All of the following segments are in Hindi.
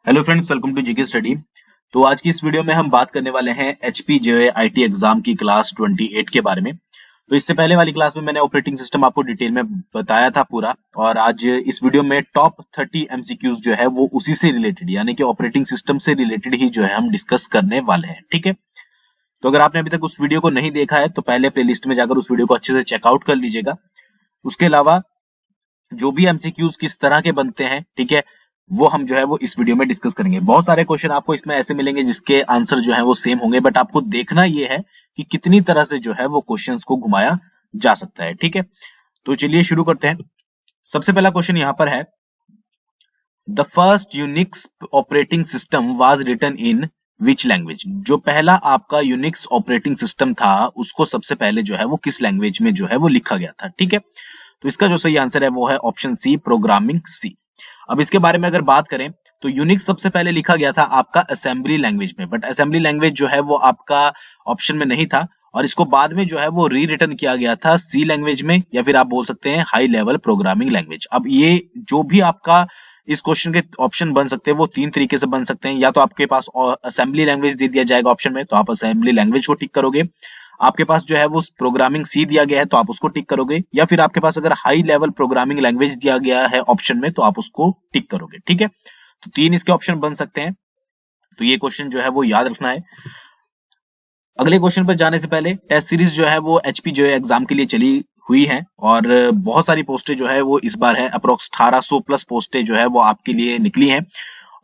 Hello friends, welcome to GK study. तो आज की इस वीडियो में हम बात करने वाले हैं एचपी जेईई आईटी एग्जाम की क्लास 28 के बारे में। तो इससे पहले वाली क्लास में मैंने ऑपरेटिंग सिस्टम आपको डिटेल में बताया था पूरा, और आज इस वीडियो में टॉप 30 एमसीक्यूज जो है वो उसी से रिलेटेड यानी कि ऑपरेटिंग सिस्टम से रिलेटेड ही जो है हम डिस्कस करने वाले हैं। ठीक है, तो अगर आपने अभी तक उस वीडियो को नहीं देखा है तो पहले प्लेलिस्ट में जाकर उस वीडियो को अच्छे से चेकआउट कर लीजिएगा। उसके अलावा जो भी एमसीक्यूज किस तरह के बनते हैं, ठीक है, वो हम जो है वो इस वीडियो में डिस्कस करेंगे। बहुत सारे क्वेश्चन आपको इसमें ऐसे मिलेंगे जिसके आंसर जो है वो सेम होंगे, बट आपको देखना ये है कि कितनी तरह से जो है वो क्वेश्चंस को घुमाया जा सकता है। ठीक है, तो चलिए शुरू करते हैं। सबसे पहला क्वेश्चन यहाँ पर है, the first Unix operating system was written in which language. जो पहला आपका यूनिक्स ऑपरेटिंग सिस्टम था उसको सबसे पहले जो है वो किस लैंग्वेज में जो है वो लिखा गया था। ठीक है, तो इसका जो सही आंसर है वो है ऑप्शन सी, प्रोग्रामिंग सी। अब इसके बारे में अगर बात करें तो यूनिक्स सबसे पहले लिखा गया था आपका असेंबली लैंग्वेज में, बट असेंबली लैंग्वेज जो है वो आपका ऑप्शन में नहीं था, और इसको बाद में जो है वो री रिटन किया गया था सी लैंग्वेज में, या फिर आप बोल सकते हैं हाई लेवल प्रोग्रामिंग लैंग्वेज। अब ये जो भी आपका इस क्वेश्चन के ऑप्शन बन सकते हैं वो तीन तरीके से बन सकते हैं। या तो आपके पास असेंबली लैंग्वेज दे दिया जाएगा ऑप्शन में, तो आप असेंबली लैंग्वेज को टिक करोगे। आपके पास जो है वो प्रोग्रामिंग सी दिया गया है तो आप उसको टिक करोगे, या फिर आपके पास अगर हाई लेवल प्रोग्रामिंग लैंग्वेज दिया गया है ऑप्शन में तो आप उसको टिक करोगे। ठीक है, तो तीन इसके ऑप्शन बन सकते हैं, तो ये क्वेश्चन जो है वो याद रखना है। अगले क्वेश्चन पर जाने से पहले टेस्ट सीरीज जो है वो एचपी जो है एग्जाम के लिए चली हुई है, और बहुत सारी पोस्टें जो है वो इस बार है, अप्रोक्स 1800 प्लस पोस्टें जो है वो आपके लिए निकली हैं,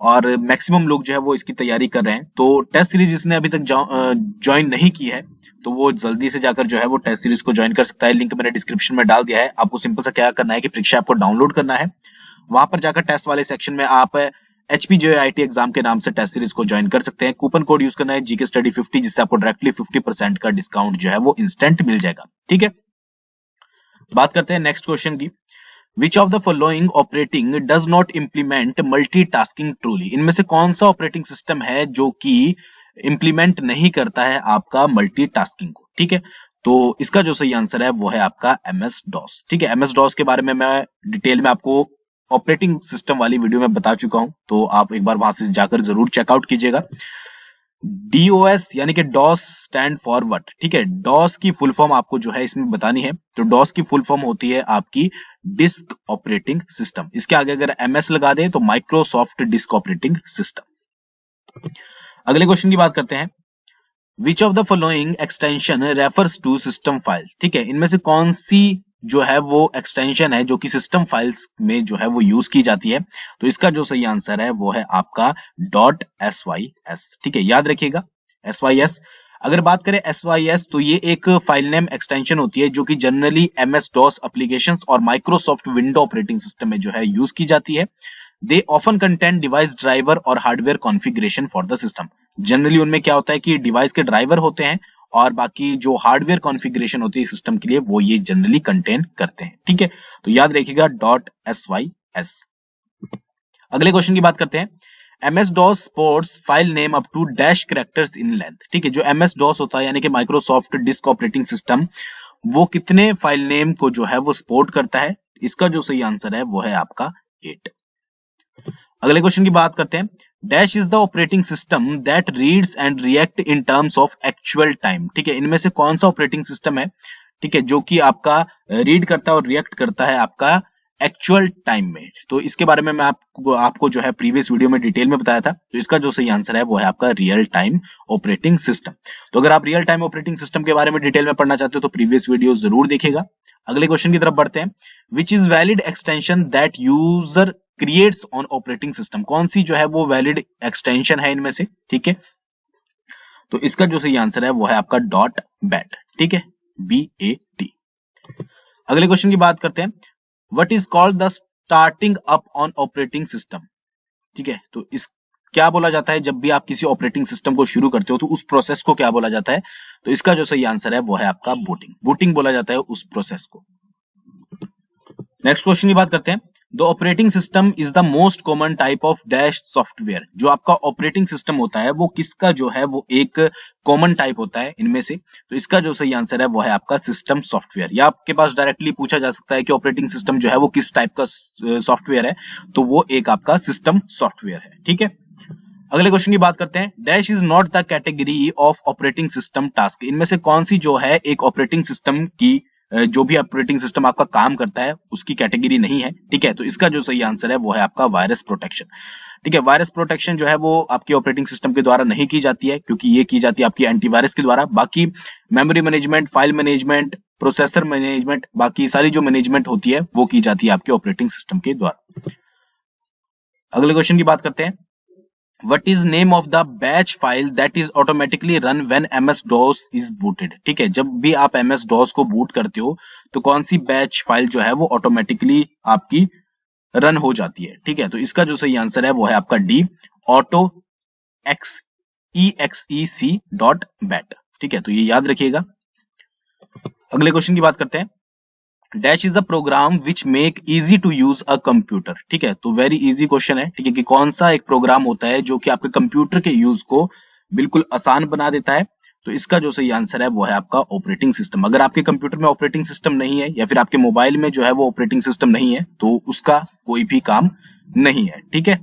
और मैक्सिमम लोग जो है वो इसकी तैयारी कर रहे हैं। तो टेस्ट सीरीज जिसने अभी तक ज्वाइन नहीं की है तो वो जल्दी से जाकर जो है वो टेस्ट सीरीज को ज्वाइन कर सकता है। लिंक मैंने डिस्क्रिप्शन में डाल दिया है। आपको सिंपल सा क्या करना है कि परीक्षा आपको डाउनलोड करना है, वहां पर जाकर टेस्ट वाले सेक्शन में आप एचपी जो आईटी एग्जाम के नाम से टेस्ट सीरीज को ज्वाइन कर सकते हैं। कूपन कोड यूज करना है जीके स्टडी 50, जिससे आपको डायरेक्टली 50% का डिस्काउंट जो है वो इंस्टेंट मिल जाएगा। ठीक है, बात करते हैं नेक्स्ट क्वेश्चन की। Which of the following operating does not implement multitasking truly? इनमें से कौन सा ऑपरेटिंग सिस्टम है जो कि इंप्लीमेंट नहीं करता है आपका मल्टीटास्किंग को? ठीक है, तो इसका जो सही आंसर है वो है आपका एमएस डॉस। ठीक है, एमएस डॉस के बारे में मैं डिटेल में आपको ऑपरेटिंग सिस्टम वाली वीडियो में बता चुका हूं, तो आप एक बार वहां से जाकर जरूर चेकआउट कीजिएगा। डीओएस यानी कि डॉस स्टैंड फॉर व्हाट? ठीक है, डॉस की फुल फॉर्म आपको जो है इसमें बतानी है। तो डॉस की फुल फॉर्म होती है आपकी डिस्क ऑपरेटिंग सिस्टम। इसके आगे अगर एमएस लगा दें तो माइक्रोसॉफ्ट डिस्क ऑपरेटिंग सिस्टम। अगले क्वेश्चन की बात करते हैं, which of the following extension refers to system file? ठीक है, इनमें से कौन सी जो है वो एक्सटेंशन है जो कि सिस्टम फाइल्स में जो है वो यूज की जाती है? तो इसका जो सही आंसर है वो है आपका .sys। ठीक है, याद रखिएगा sys। अगर बात करें sys तो ये एक फाइल नेम एक्सटेंशन होती है जो कि जनरली एमएस डॉस एप्लीकेशंस और माइक्रोसॉफ्ट विंडो ऑपरेटिंग सिस्टम में जो है यूज की जाती है। They often contain device driver और hardware configuration for the system. Generally उनमें क्या होता है कि डिवाइस के ड्राइवर होते हैं और बाकी जो हार्डवेयर कॉन्फ़िगरेशन होती है सिस्टम के लिए वो ये जनरली कंटेन करते हैं। ठीक है, तो याद रखिएगा .sys। अगले क्वेश्चन की बात करते हैं, MS DOS supports file name up to dash characters in length. ठीक है, जो एमएस डॉस होता है यानी कि माइक्रोसॉफ्ट डिस्क ऑपरेटिंग सिस्टम, वो कितने फाइल नेम को जो है वो सपोर्ट करता है? इसका जो सही आंसर है वो है आपका 8। अगले क्वेश्चन की बात करते हैं, dash is the operating system that reads and react in terms of actual time. ठीक है, इनमें से कौन सा ऑपरेटिंग सिस्टम है, ठीक है, जो कि आपका रीड करता है और रिएक्ट करता है आपका एक्चुअल टाइम में? तो इसके बारे में मैं आपको जो है प्रीवियस वीडियो में डिटेल में बताया था। तो इसका जो सही आंसर है वो है आपका रियल टाइम ऑपरेटिंग सिस्टम। तो अगर आप रियल टाइम ऑपरेटिंग सिस्टम के बारे में डिटेल में पढ़ना चाहते हो तो प्रीवियस वीडियो जरूर देखिएगा। अगले क्वेश्चन की तरफ बढ़ते हैं, which is valid extension that user creates on operating system? कौन सी जो है वो वैलिड एक्सटेंशन है इनमें से? ठीक है, तो इसका जो सही आंसर है वो है आपका .bat। ठीक है, BAT। अगले क्वेश्चन की बात करते हैं, what is called the starting up on operating system? ठीक है, तो इस क्या बोला जाता है जब भी आप किसी ऑपरेटिंग सिस्टम को शुरू करते हो तो उस प्रोसेस को क्या बोला जाता है? तो इसका जो सही आंसर है वो है आपका बूटिंग। बूटिंग बोला जाता है उस प्रोसेस को। नेक्स्ट क्वेश्चन की बात करते हैं, the operating system is the most common type of dash software. जो आपका ऑपरेटिंग सिस्टम होता है वो किसका जो है वो एक कॉमन टाइप होता है इनमें से? तो इसका जो सही आंसर है वो है आपका सिस्टम सॉफ्टवेयर। या आपके पास डायरेक्टली पूछा जा सकता है कि ऑपरेटिंग सिस्टम जो है वो किस टाइप का सॉफ्टवेयर है, तो वो एक आपका सिस्टम सॉफ्टवेयर है। ठीक है, अगले क्वेश्चन की बात करते हैं। Dash is not the category of operating system task. इनमें से कौन सी जो है एक ऑपरेटिंग सिस्टम की जो भी ऑपरेटिंग सिस्टम आपका काम करता है उसकी कैटेगरी नहीं है। ठीक है, तो इसका जो सही आंसर है वो है आपका वायरस प्रोटेक्शन। ठीक है, वायरस प्रोटेक्शन जो है वो आपकी ऑपरेटिंग सिस्टम के द्वारा नहीं की जाती है, क्योंकि ये की जाती है आपकी एंटीवायरस के द्वारा। बाकी memory management, file management, processor management, बाकी सारी जो मैनेजमेंट होती है वो की जाती है आपके ऑपरेटिंग सिस्टम के द्वारा। अगले क्वेश्चन की बात करते हैं। What is name of the batch file that is automatically run when MS-DOS is booted? ठीक है, जब भी आप MS-DOS को बूट करते हो तो कौन सी बैच फाइल जो है वो ऑटोमेटिकली आपकी रन हो जाती है। ठीक है, तो इसका जो सही आंसर है वो है आपका डी, ऑटो exec.bat। ठीक है, तो ये याद रखिएगा। अगले क्वेश्चन की बात करते हैं। Dash is a program which make easy to use a computer. ठीक है, तो वेरी इजी क्वेश्चन है। ठीक है, कि कौन सा एक प्रोग्राम होता है जो कि आपके कंप्यूटर के यूज को बिल्कुल आसान बना देता है। तो इसका जो सही आंसर है वो है आपका ऑपरेटिंग सिस्टम। अगर आपके कंप्यूटर में ऑपरेटिंग सिस्टम नहीं है या फिर आपके मोबाइल में जो है वो ऑपरेटिंग सिस्टम नहीं है तो उसका कोई भी काम नहीं है। ठीक है,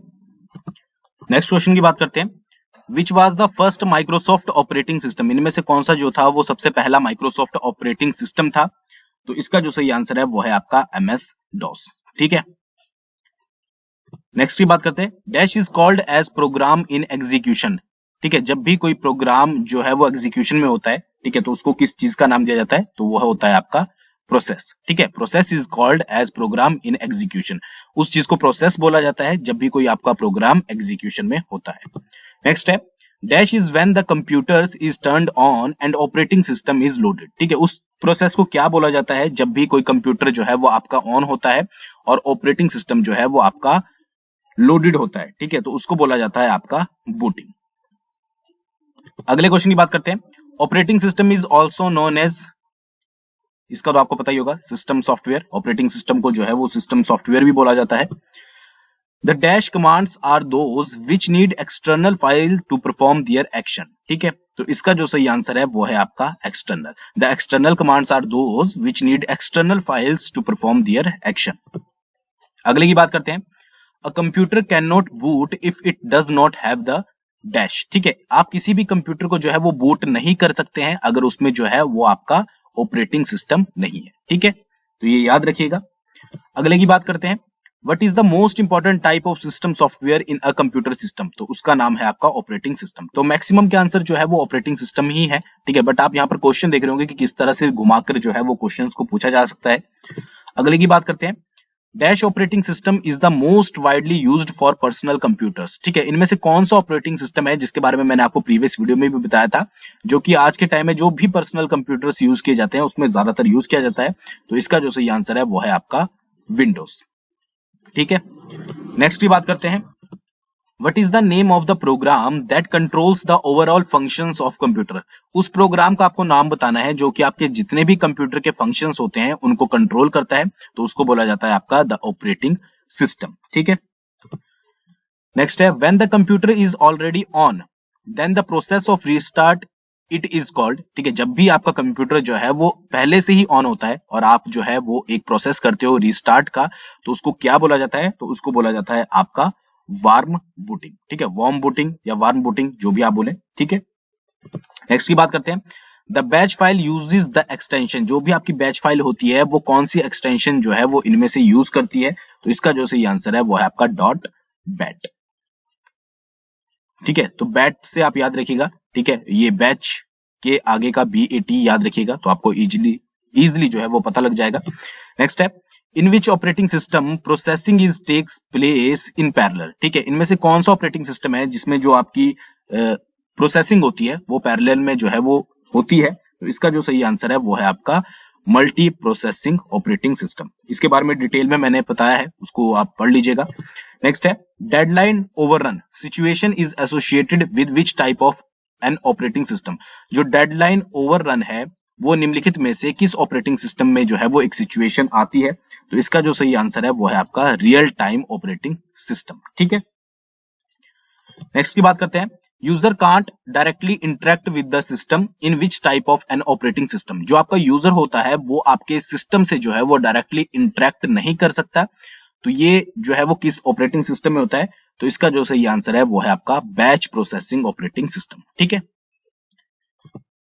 नेक्स्ट क्वेश्चन की बात करते हैं। Which was the first Microsoft operating system. इनमें से कौन सा जो था वो सबसे पहला माइक्रोसॉफ्ट ऑपरेटिंग सिस्टम था। तो इसका जो सही आंसर है वो है आपका MS-DOS। ठीक है, नेक्स्ट की बात करते हैं। Dash is called as program in execution. ठीक है, जब भी कोई प्रोग्राम जो है वो एग्जीक्यूशन में होता है, ठीक है, तो उसको किस चीज का नाम दिया जाता है, तो वो होता है आपका प्रोसेस। ठीक है, process is called as program in execution. उस चीज को प्रोसेस बोला जाता है जब भी कोई आपका प्रोग्राम एग्जीक्यूशन में होता है। नेक्स्ट है। Dash is when the computers is turned on and operating system is loaded. ठीक है, उस प्रोसेस को क्या बोला जाता है जब भी कोई कंप्यूटर जो है वो आपका ऑन होता है और ऑपरेटिंग सिस्टम जो है वो आपका लोडेड होता है। ठीक है, तो उसको बोला जाता है आपका बूटिंग। अगले क्वेश्चन की बात करते हैं। Operating system is also known as, इसका तो आपको पता ही होगा, सिस्टम सॉफ्टवेयर। ऑपरेटिंग सिस्टम को जो है वो सिस्टम सॉफ्टवेयर भी बोला जाता है। The dash commands are those which need external file to perform their action। ठीक है, तो इसका जो सही आंसर है वो है आपका external. The external commands are those which need external files to perform their action। अगले की बात करते हैं। A computer cannot boot if it does not have the dash। ठीक है, आप किसी भी कंप्यूटर को जो है वो बूट नहीं कर सकते हैं अगर उसमें जो है वो आपका ऑपरेटिंग सिस्टम नहीं है। ठीक है, तो ये याद रखिएगा। अगले की बात करते हैं। What is the most important type of system software in a computer system? तो उसका नाम है आपका ऑपरेटिंग सिस्टम। तो मैक्सिमम के आंसर जो है वो ऑपरेटिंग सिस्टम ही है। ठीक है, बट आप यहाँ पर क्वेश्चन देख रहे होंगे कि किस तरह से घुमाकर जो है वो क्वेश्चन को पूछा जा सकता है। अगले की बात करते हैं। Dash operating system is the most widely used for personal computers. ठीक है, इनमें से कौन सा ऑपरेटिंग सिस्टम है जिसके बारे में मैंने आपको प्रीवियस वीडियो में भी बताया था, जो कि आज के टाइम में जो भी पर्सनल कंप्यूटर्स यूज किए जाते हैं उसमें ज्यादातर यूज किया जाता है। तो इसका जो सही आंसर है वो है आपका विंडोज। ठीक है, नेक्स्ट की बात करते हैं। What is the name of the program that controls the overall functions of computer? उस प्रोग्राम का आपको नाम बताना है जो कि आपके जितने भी कंप्यूटर के फंक्शंस होते हैं उनको कंट्रोल करता है, तो उसको बोला जाता है आपका द ऑपरेटिंग सिस्टम। ठीक है, नेक्स्ट है। When the computer is already on, then the process of restart it is called। ठीक है, जब भी आपका कंप्यूटर जो है वो पहले से ही ऑन होता है और आप जो है वो एक प्रोसेस करते हो रीस्टार्ट का, तो उसको क्या बोला जाता है, तो उसको बोला जाता है आपका वार्म बूटिंग। ठीक है, वार्म बूटिंग या वार्म बूटिंग जो भी आप बोले। ठीक है, नेक्स्ट की बात करते हैं। The batch file uses the extension. जो भी आपकी बैच फाइल होती है वो कौन सी एक्सटेंशन जो है वो इनमें से यूज करती है, तो इसका जो सही आंसर है वो है आपका डॉट बैट। ठीक है, तो बैट से आप याद रखिएगा। ठीक है, ये बैच के आगे का BAT याद रखिएगा तो आपको इजीली जो है वो पता लग जाएगा। नेक्स्ट है। In which operating system processing is takes place in parallel. ठीक है, इनमें से कौन सा ऑपरेटिंग सिस्टम है जिसमें जो आपकी प्रोसेसिंग होती है वो पैरेलल में जो है वो होती है, तो इसका जो सही आंसर है वो है आपका मल्टी प्रोसेसिंग ऑपरेटिंग सिस्टम। इसके बारे में डिटेल में मैंने बताया है, उसको आप पढ़ लीजिएगा। नेक्स्ट है। Deadline overrun situation is associated with which type of an operating system. जो डेडलाइन ओवररन है वो निम्नलिखित में से किस ऑपरेटिंग सिस्टम में जो है वो एक सिचुएशन आती है, तो इसका जो सही आंसर है वो है आपका रियल टाइम ऑपरेटिंग सिस्टम। ठीक है, नेक्स्ट की बात करते हैं। User can't directly interact with the system in which type of an operating system. जो आपका यूजर होता है वो आपके सिस्टम से जो है वो डायरेक्टली इंटरेक्ट नहीं कर सकता, तो ये जो है वो किस ऑपरेटिंग सिस्टम में होता है, तो इसका जो सही आंसर है वो है आपका बैच प्रोसेसिंग ऑपरेटिंग सिस्टम। ठीक है,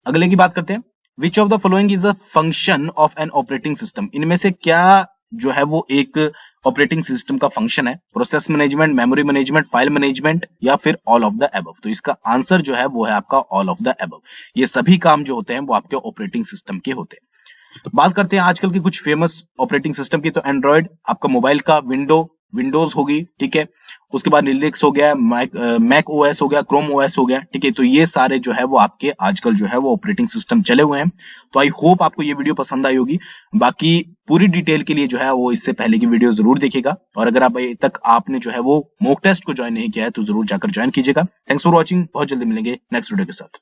अगले की बात करते हैं। Which of the following is a function of an operating system, इनमें से क्या जो है वो एक ऑपरेटिंग सिस्टम का फंक्शन है? Process management, memory management, file management या फिर ऑल ऑफ द अबव। तो इसका आंसर जो है वो है आपका ऑल ऑफ द अबव। ये सभी काम जो होते हैं वो आपके ऑपरेटिंग सिस्टम के होते हैं। बात करते हैं आजकल की कुछ फेमस ऑपरेटिंग सिस्टम की। तो एंड्रॉइड आपका मोबाइल का विंडोज होगी, ठीक है। उसके बाद लिनक्स हो गया, मैक ओएस हो गया, क्रोम ओएस हो गया, ठीक है। तो ये सारे जो है वो आपके आजकल जो है वो ऑपरेटिंग सिस्टम चले हुए हैं। तो आई होप आपको ये वीडियो पसंद आई होगी। बाकी पूरी डिटेल के लिए जो है वो इससे पहले की वीडियो जरूर देखिएगा, और अगर आप अभी तक आपने जो है वो मॉक टेस्ट को ज्वाइन नहीं किया है तो जरूर जाकर ज्वाइन कीजिएगा। थैंक्स फॉर वॉचिंग, बहुत जल्दी मिलेंगे नेक्स्ट वीडियो के साथ।